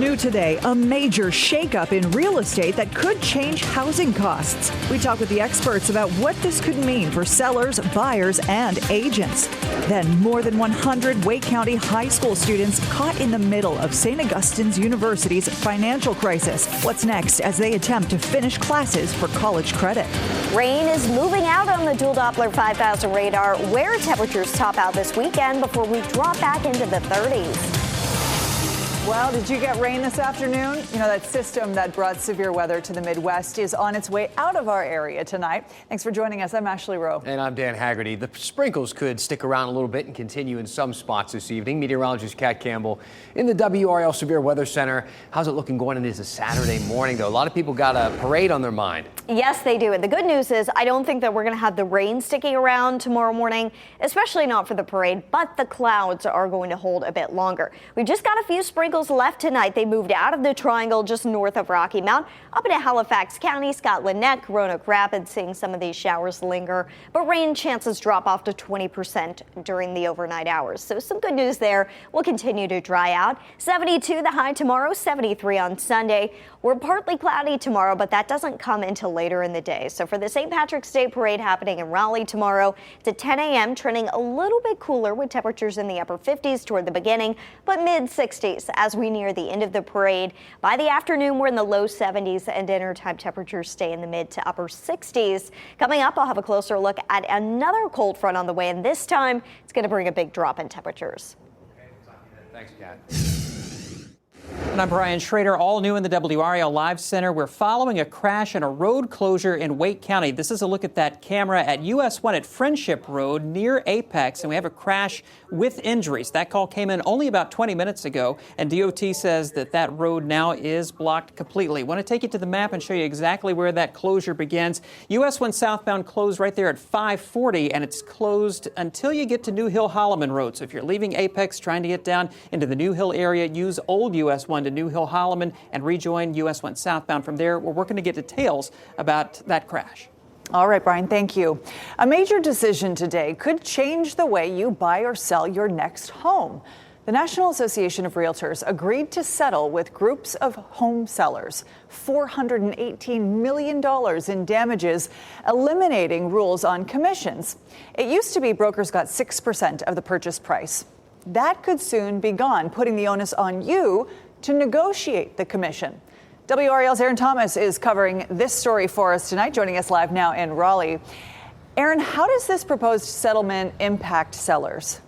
New today, a major shakeup in real estate that could change housing costs. We talk with the experts about what this could mean for sellers, buyers, and agents. Then, more than 100 Wake County high school students caught in the middle of St. Augustine's University's financial crisis. What's next as they attempt to finish classes for college credit? Rain is moving out on the dual Doppler 5000 radar, where temperatures top out this weekend before we drop back into the 30s. Well, did you get rain this afternoon? You know, that system that brought severe weather to the Midwest is on its way out of our area tonight. Thanks for joining us. I'm Ashley Rowe. And I'm Dan Haggerty. The sprinkles could stick around a little bit and continue in some spots this evening. Meteorologist Kat Campbell in the WRAL Severe Weather Center. How's it looking going into Saturday morning, though? A lot of people got a parade on their mind. Yes, they do. And the good news is I don't think that we're going to have the rain sticking around tomorrow morning, especially not for the parade, but the clouds are going to hold a bit longer. We've just got a few sprinkles left tonight. They moved out of the triangle just north of Rocky Mount up into Halifax County, Scotland Neck, Roanoke Rapids, seeing some of these showers linger, but rain chances drop off to 20% during the overnight hours. So some good news there. We'll continue to dry out. 72 the high tomorrow, 73 on Sunday. We're partly cloudy tomorrow, but that doesn't come until later in the day. So for the St. Patrick's Day parade happening in Raleigh tomorrow, it's at 10 a.m., trending a little bit cooler with temperatures in the upper 50s toward the beginning, but mid 60s as we near the end of the parade. By the afternoon, we're in the low 70s, and dinner time temperatures stay in the mid to upper 60s. Coming up, I'll have a closer look at another cold front on the way, and this time it's going to bring a big drop in temperatures. Thanks, Kat. And I'm Brian Schrader, all new in the WRAL Live Center. We're following a crash and a road closure in Wake County. This is a look at that camera at US 1 at Friendship Road near Apex, and we have a crash with injuries. That call came in only about 20 minutes ago, and DOT says that road now is blocked completely. I want to take you to the map and show you exactly where that closure begins. US 1 southbound closed right there at 540, and it's closed until you get to New Hill Holloman Road. So if you're leaving Apex trying to get down into the New Hill area, use old US 1 to New Hill Holloman and rejoin US 1 southbound. From there, we're working to get details about that crash. All right, Brian, thank you. A major decision today could change the way you buy or sell your next home. The National Association of Realtors agreed to settle with groups of home sellers, $418 million in damages, eliminating rules on commissions. It used to be brokers got 6% of the purchase price. That could soon be gone, putting the onus on you to negotiate the commission. WRAL's Aaron Thomas is covering this story for us tonight, joining us live now in Raleigh. Aaron, how does this proposed settlement impact sellers?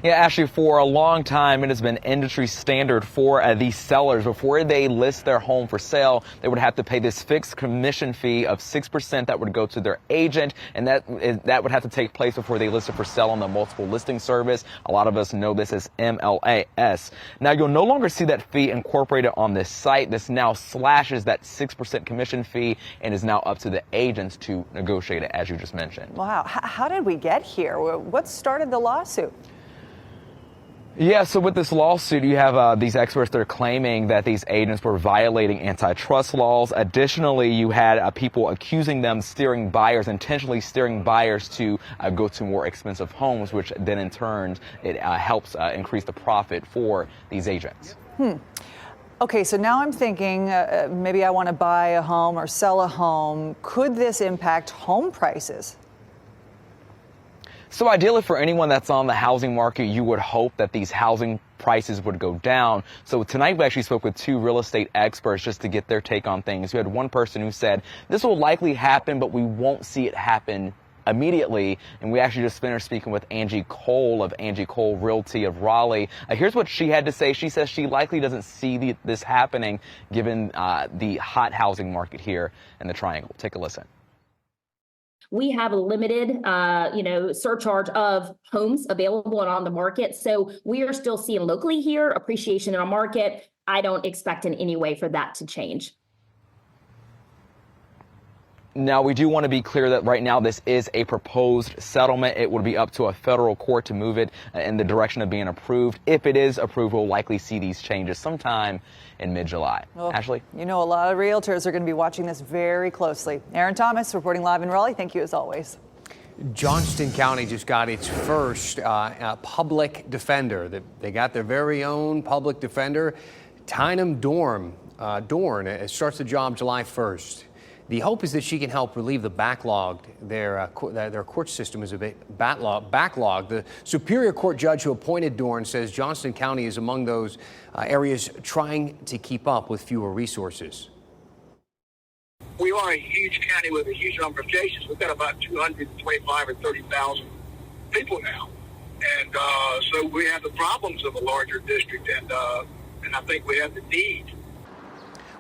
Yeah, Ashley, for a long time, it has been industry standard for these sellers. Before they list their home for sale, they would have to pay this fixed commission fee of 6% that would go to their agent, and that would have to take place before they list it for sale on the multiple listing service. A lot of us know this as MLS. Now, you'll no longer see that fee incorporated on this site. This now slashes that 6% commission fee and is now up to the agents to negotiate it, as you just mentioned. Wow. How did we get here? What started the lawsuit? Yeah, so with this lawsuit, you have these experts that are claiming that these agents were violating antitrust laws. Additionally, you had people accusing them intentionally steering buyers to go to more expensive homes, which then in turn, it helps increase the profit for these agents. Okay, so now I'm thinking maybe I want to buy a home or sell a home. Could this impact home prices? So ideally for anyone that's on the housing market, you would hope that these housing prices would go down. So tonight we actually spoke with two real estate experts just to get their take on things. We had one person who said this will likely happen, but we won't see it happen immediately. And we actually just finished speaking with Angie Cole of Angie Cole Realty of Raleigh. Here's what she had to say. She says she likely doesn't see this happening given the hot housing market here in the Triangle. Take a listen. We have a limited, surcharge of homes available and on the market. So we are still seeing locally here appreciation in our market. I don't expect in any way for that to change. Now, we do want to be clear that right now this is a proposed settlement. It would be up to a federal court to move it in the direction of being approved. If it is approved, we'll likely see these changes sometime in mid-July. Well, Ashley? You know, a lot of realtors are going to be watching this very closely. Aaron Thomas reporting live in Raleigh. Thank you as always. Johnston County just got its first public defender. They got their very own public defender. Tynum Dorn starts the job July 1st. The hope is that she can help relieve the backlog. Their court system is a bit backlogged. The Superior Court judge who appointed Dorn says Johnston County is among those areas trying to keep up with fewer resources. We are a huge county with a huge number of cases. We've got about 225 or 30,000 people now. And so we have the problems of a larger district, and I think we have the need.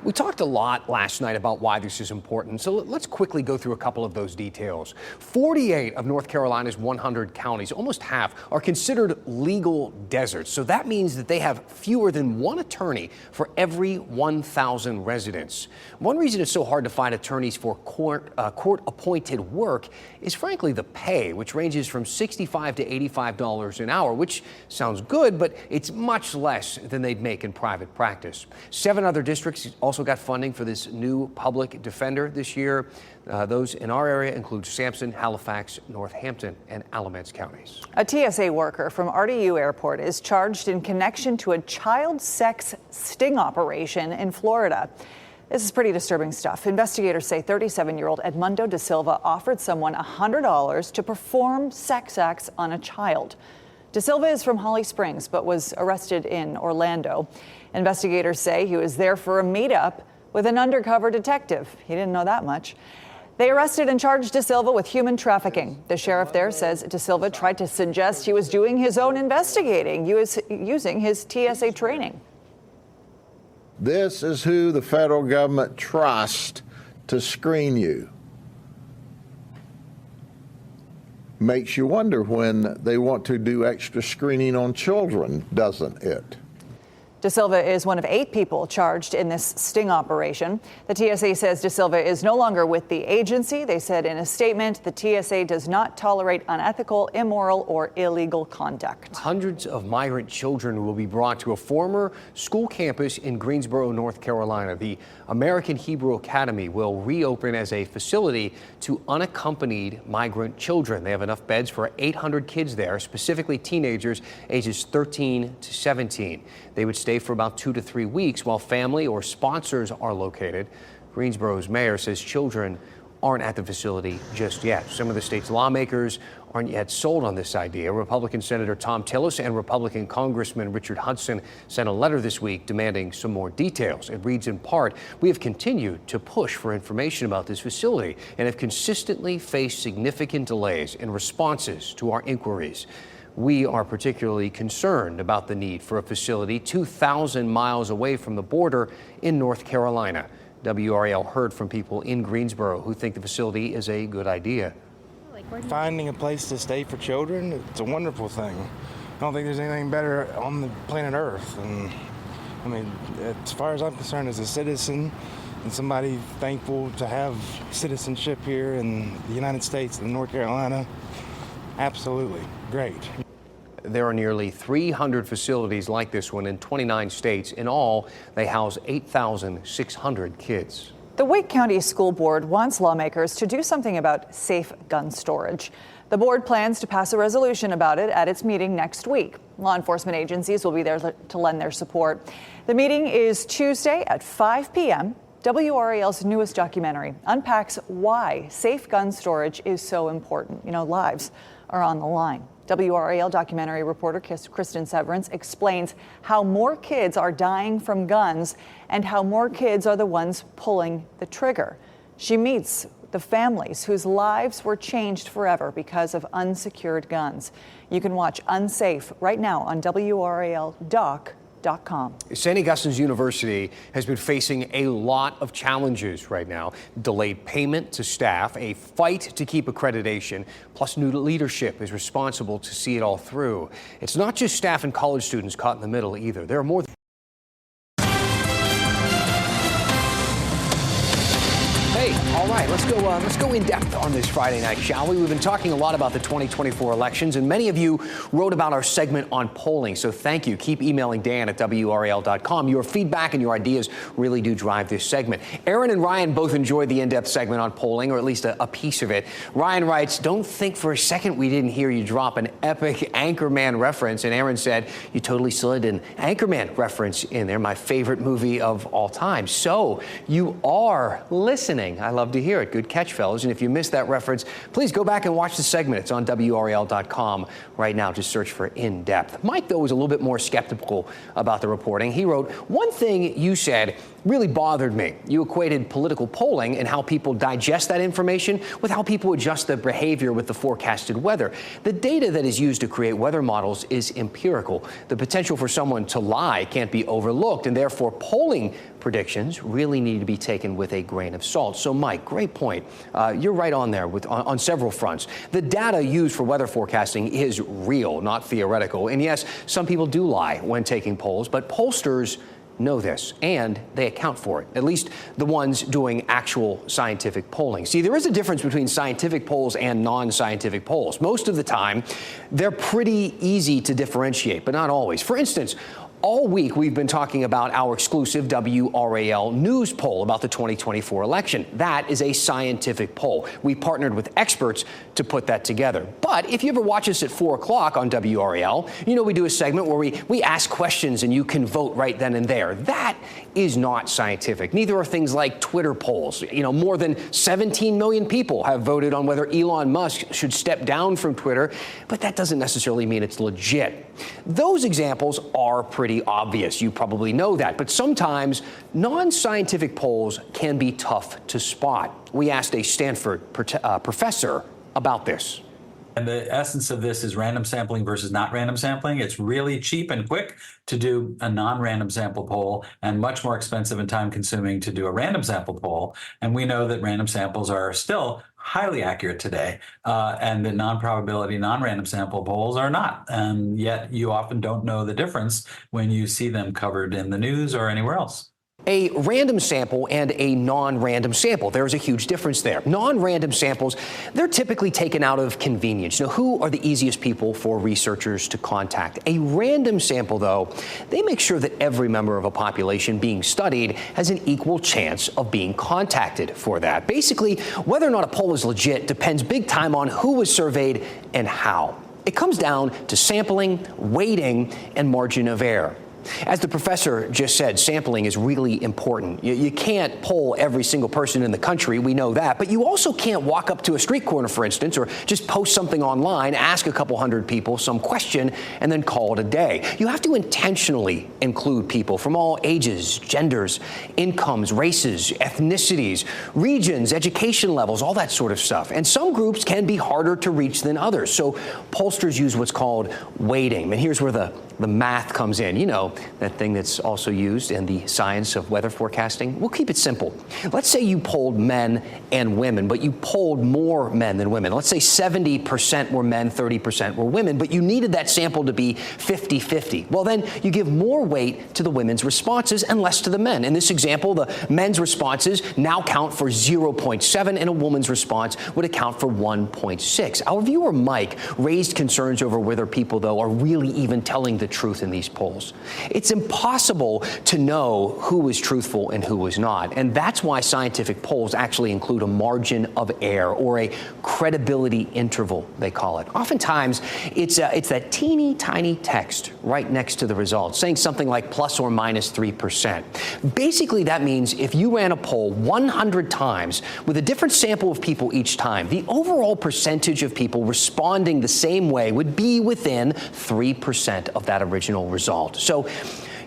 We talked a lot last night about why this is important, so let's quickly go through a couple of those details. 48 of North Carolina's 100 counties, almost half, are considered legal deserts. So that means that they have fewer than one attorney for every 1,000 residents. One reason it's so hard to find attorneys for court-appointed work is frankly the pay, which ranges from $65 to $85 an hour, which sounds good, but it's much less than they'd make in private practice. 7 other districts also got funding for this new public defender this year. Those in our area include Sampson, Halifax, Northampton, and Alamance counties. A TSA worker from RDU Airport is charged in connection to a child sex sting operation in Florida. This is pretty disturbing stuff. Investigators say 37-year-old Edmundo Da Silva offered someone $100 to perform sex acts on a child. Da Silva is from Holly Springs, but was arrested in Orlando. Investigators say he was there for a meetup with an undercover detective. He didn't know that much. They arrested and charged Da Silva with human trafficking. The sheriff there says Da Silva tried to suggest he was doing his own investigating. He was using his TSA training. This is who the federal government trusts to screen you. Makes you wonder when they want to do extra screening on children, doesn't it? Da Silva is one of 8 people charged in this sting operation. The TSA says Da Silva is no longer with the agency. They said in a statement, the TSA does not tolerate unethical, immoral, or illegal conduct. Hundreds of migrant children will be brought to a former school campus in Greensboro, North Carolina. The American Hebrew Academy will reopen as a facility to unaccompanied migrant children. They have enough beds for 800 kids there, specifically teenagers ages 13 to 17. They would stay for about 2 to 3 weeks while family or sponsors are located. Greensboro's mayor says children aren't at the facility just yet. Some of the state's lawmakers aren't yet sold on this idea. Republican Senator Tom Tillis and Republican Congressman Richard Hudson sent a letter this week demanding some more details. It reads in part, "We have continued to push for information about this facility and have consistently faced significant delays in responses to our inquiries. We are particularly concerned about the need for a facility 2,000 miles away from the border in North Carolina." WRAL heard from people in Greensboro who think the facility is a good idea. Finding a place to stay for children, it's a wonderful thing. I don't think there's anything better on the planet Earth. And I mean, as far as I'm concerned, as a citizen and somebody thankful to have citizenship here in the United States and North Carolina, absolutely great. There are nearly 300 facilities like this one in 29 states. In all, they house 8,600 kids. The Wake County School Board wants lawmakers to do something about safe gun storage. The board plans to pass a resolution about it at its meeting next week. Law enforcement agencies will be there to lend their support. The meeting is Tuesday at 5 p.m. WRAL's newest documentary unpacks why safe gun storage is so important. You know, lives are on the line. WRAL documentary reporter Kristen Severance explains how more kids are dying from guns and how more kids are the ones pulling the trigger. She meets the families whose lives were changed forever because of unsecured guns. You can watch Unsafe right now on WRALdoc.com. St. Augustine's University has been facing a lot of challenges right now. Delayed payment to staff, a fight to keep accreditation, plus new leadership is responsible to see it all through. It's not just staff and college students caught in the middle either. There are more. Hey, all right, let's Let's go in depth on this Friday night, shall we? We've been talking a lot about the 2024 elections, and many of you wrote about our segment on polling. So thank you. Keep emailing Dan at WRAL.com. Your feedback and your ideas really do drive this segment. Aaron and Ryan both enjoyed the in-depth segment on polling, or at least a piece of it. Ryan writes, "Don't think for a second we didn't hear you drop an epic Anchorman reference." And Aaron said, "You totally slid an Anchorman reference in there, my favorite movie of all time." So you are listening. I love to hear it. Good catch, fellas. And if you missed that reference, please go back and watch the segment. It's on WRAL.com right now. Just search for In Depth. Mike, though, was a little bit more skeptical about the reporting. He wrote, "One thing you said really bothered me. You equated political polling and how people digest that information with how people adjust their behavior with the forecasted weather. The data that is used to create weather models is empirical. The potential for someone to lie can't be overlooked, and therefore polling predictions really need to be taken with a grain of salt." So, Mike, great point. You're right on there on several fronts. The data used for weather forecasting is real, not theoretical. And yes, some people do lie when taking polls, but pollsters know this, and they account for it, at least the ones doing actual scientific polling. See, there is a difference between scientific polls and non-scientific polls. Most of the time, they're pretty easy to differentiate, but not always. For instance, all week, we've been talking about our exclusive WRAL news poll about the 2024 election. That is a scientific poll. We partnered with experts to put that together. But if you ever watch us at 4 o'clock on WRAL, you know we do a segment where we ask questions and you can vote right then and there. That is not scientific. Neither are things like Twitter polls. You know, more than 17 million people have voted on whether Elon Musk should step down from Twitter, but that doesn't necessarily mean it's legit. Those examples are pretty obvious. You probably know that. But sometimes non-scientific polls can be tough to spot. We asked a Stanford professor about this. And the essence of this is random sampling versus not random sampling. It's really cheap and quick to do a non-random sample poll and much more expensive and time consuming to do a random sample poll. And we know that random samples are still highly accurate today, and that non-probability, non-random sample polls are not. And yet you often don't know the difference when you see them covered in the news or anywhere else. A random sample and a non-random sample. There's a huge difference there. Non-random samples, they're typically taken out of convenience. You know, who are the easiest people for researchers to contact? A random sample, though, they make sure that every member of a population being studied has an equal chance of being contacted for that. Basically, whether or not a poll is legit depends big time on who was surveyed and how. It comes down to sampling, weighting, and margin of error. As the professor just said, sampling is really important. You can't poll every single person in the country, we know that, but you also can't walk up to a street corner, for instance, or just post something online, ask a couple hundred people some question, and then call it a day. You have to intentionally include people from all ages, genders, incomes, races, ethnicities, regions, education levels, all that sort of stuff. And some groups can be harder to reach than others, so pollsters use what's called weighting. And here's where the math comes in. You know, that thing that's also used in the science of weather forecasting. We'll keep it simple. Let's say you polled men and women, but you polled more men than women. Let's say 70% were men, 30% were women, but you needed that sample to be 50-50. Well, then you give more weight to the women's responses and less to the men. In this example, the men's responses now count for 0.7 and a woman's response would account for 1.6. Our viewer Mike raised concerns over whether people, though, are really even telling the truth in these polls. It's impossible to know who was truthful and who was not. And that's why scientific polls actually include a margin of error, or a credibility interval, they call it. Oftentimes, it's that teeny tiny text right next to the results, saying something like plus or minus 3%. Basically, that means if you ran a poll 100 times with a different sample of people each time, the overall percentage of people responding the same way would be within 3% of that original result. So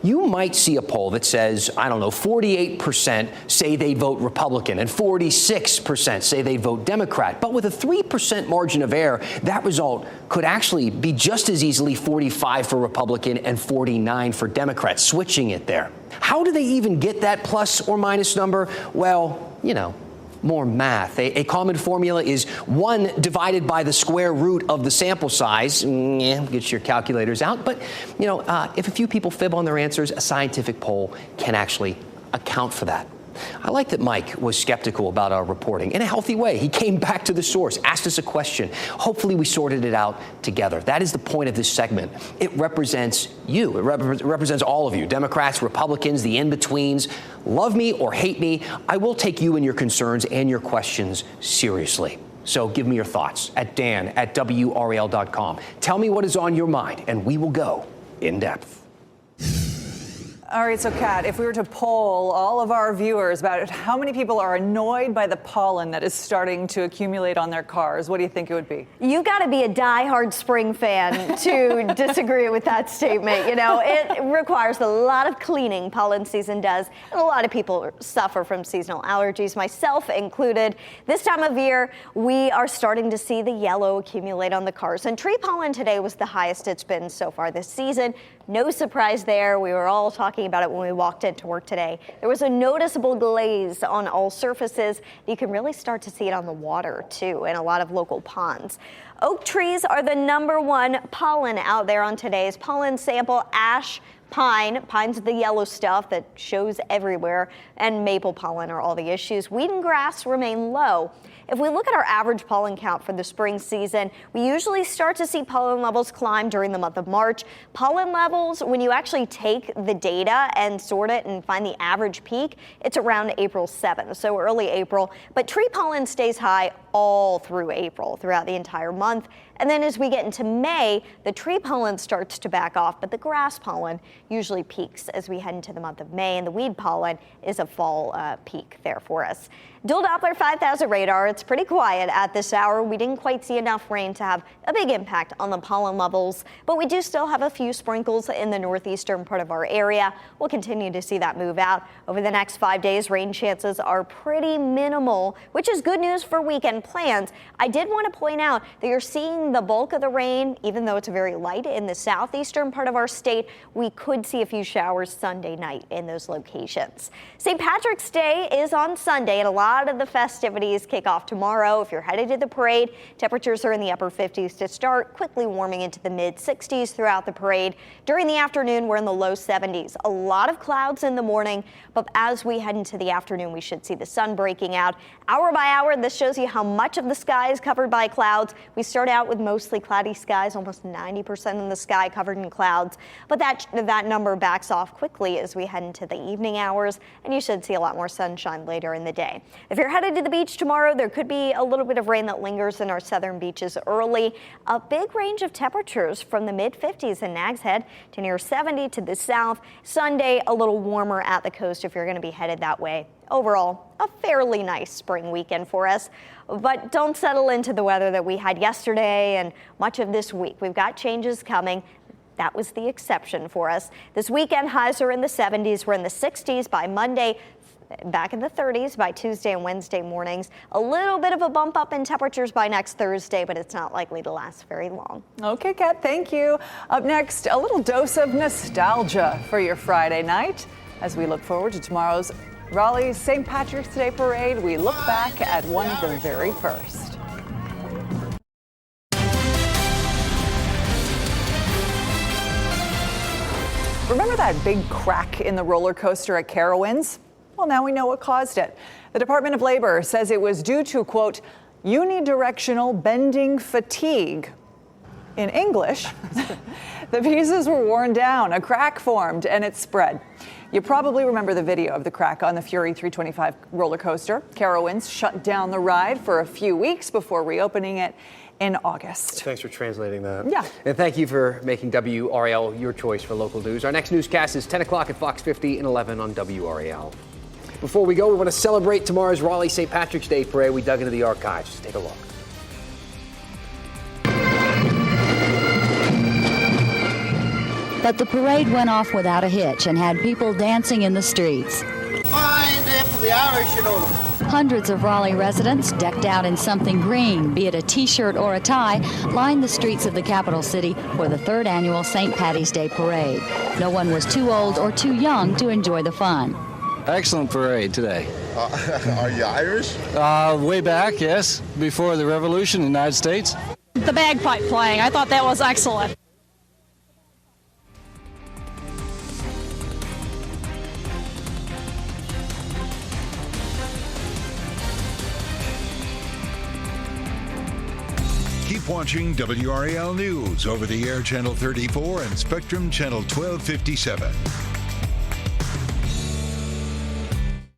you might see a poll that says, I don't know, 48% say they vote Republican and 46% say they vote Democrat. But with a 3% margin of error, that result could actually be just as easily 45 for Republican and 49 for Democrat, switching it there. How do they even get that plus or minus number? Well, you know, more math. A common formula is 1 divided by the square root of the sample size. Get your calculators out. But, you know, if a few people fib on their answers, a scientific poll can actually account for that. I like that Mike was skeptical about our reporting in a healthy way. He came back to the source, asked us a question. Hopefully we sorted it out together. That is the point of this segment. It represents you. It represents all of you, Democrats, Republicans, the in-betweens. Love me or hate me, I will take you and your concerns and your questions seriously. So give me your thoughts at dan@WRAL.com. Tell me what is on your mind, and we will go in depth. All right, so Kat, if we were to poll all of our viewers about how many people are annoyed by the pollen that is starting to accumulate on their cars, what do you think it would be? You've got to be a diehard spring fan to disagree with that statement. You know, it requires a lot of cleaning, pollen season does, and a lot of people suffer from seasonal allergies, myself included. This time of year, we are starting to see the yellow accumulate on the cars, and tree pollen today was the highest it's been so far this season. No surprise there. We were all talking about it when we walked into work today. There was a noticeable glaze on all surfaces. You can really start to see it on the water too, in a lot of local ponds. Oak trees are the #1 pollen out there on today's pollen sample. Ash, pine, pine's the yellow stuff that shows everywhere, and maple pollen are all the issues. Weed and grass remain low. If we look at our average pollen count for the spring season, we usually start to see pollen levels climb during the month of March. Pollen levels, when you actually take the data and sort it and find the average peak, it's around April 7th, so early April. But tree pollen stays high all through April, throughout the entire month. And then as we get into May, the tree pollen starts to back off, but the grass pollen usually peaks as we head into the month of May, and the weed pollen is a fall peak there for us. Dual Doppler 5000 radar, it's pretty quiet at this hour. We didn't quite see enough rain to have a big impact on the pollen levels, but we do still have a few sprinkles in the northeastern part of our area. We'll continue to see that move out. Over the next 5 days, rain chances are pretty minimal, which is good news for weekend plans. I did want to point out that you're seeing the bulk of the rain, even though it's very light in the southeastern part of our state. We could see a few showers Sunday night in those locations. St. Patrick's Day is on Sunday, and a lot of the festivities kick off tomorrow. If you're headed to the parade, temperatures are in the upper 50s to start, quickly warming into the mid 60s throughout the parade. During the afternoon, we're in the low 70s. A lot of clouds in the morning, but as we head into the afternoon, we should see the sun breaking out. Hour by hour, this shows you how much of the sky is covered by clouds. We start out with mostly cloudy skies, almost 90% of the sky covered in clouds, but that number backs off quickly as we head into the evening hours, and you should see a lot more sunshine later in the day. If you're headed to the beach tomorrow, there could be a little bit of rain that lingers in our southern beaches early. A big range of temperatures from the mid-50s in Nags Head to near 70 to the south. Sunday, a little warmer at the coast if you're going to be headed that way. Overall, a fairly nice spring weekend for us, but don't settle into the weather that we had yesterday and much of this week. We've got changes coming. That was the exception for us. This weekend, highs are in the 70s. We're in the 60s by Monday, back in the 30s by Tuesday and Wednesday mornings. A little bit of a bump up in temperatures by next Thursday, but it's not likely to last very long. Okay, Kat, thank you. Up next, a little dose of nostalgia for your Friday night. As we look forward to tomorrow's Raleigh's St. Patrick's Day Parade, we look back at one of the very first. Remember that big crack in the roller coaster at Carowinds? Well, now we know what caused it. The Department of Labor says it was due to, quote, unidirectional bending fatigue. In English, the pieces were worn down, a crack formed, and it spread. You probably remember the video of the crack on the Fury 325 roller coaster. Carowinds shut down the ride for a few weeks before reopening it in August. Thanks for translating that. Yeah. And thank you for making WRAL your choice for local news. Our next newscast is 10 o'clock at Fox 50 and 11 on WRAL. Before we go, we want to celebrate tomorrow's Raleigh St. Patrick's Day Parade. We dug into the archives. Just take a look. But the parade went off without a hitch and had people dancing in the streets. Fine day for the Irish, you know. Hundreds of Raleigh residents, decked out in something green, be it a T-shirt or a tie, lined the streets of the capital city for the third annual St. Patty's Day Parade. No one was too old or too young to enjoy the fun. Excellent parade today. Are you Irish? Way back, yes, before the revolution in the United States. The bagpipe playing, I thought that was excellent. Keep watching WRAL News over the air Channel 34 and Spectrum Channel 1257.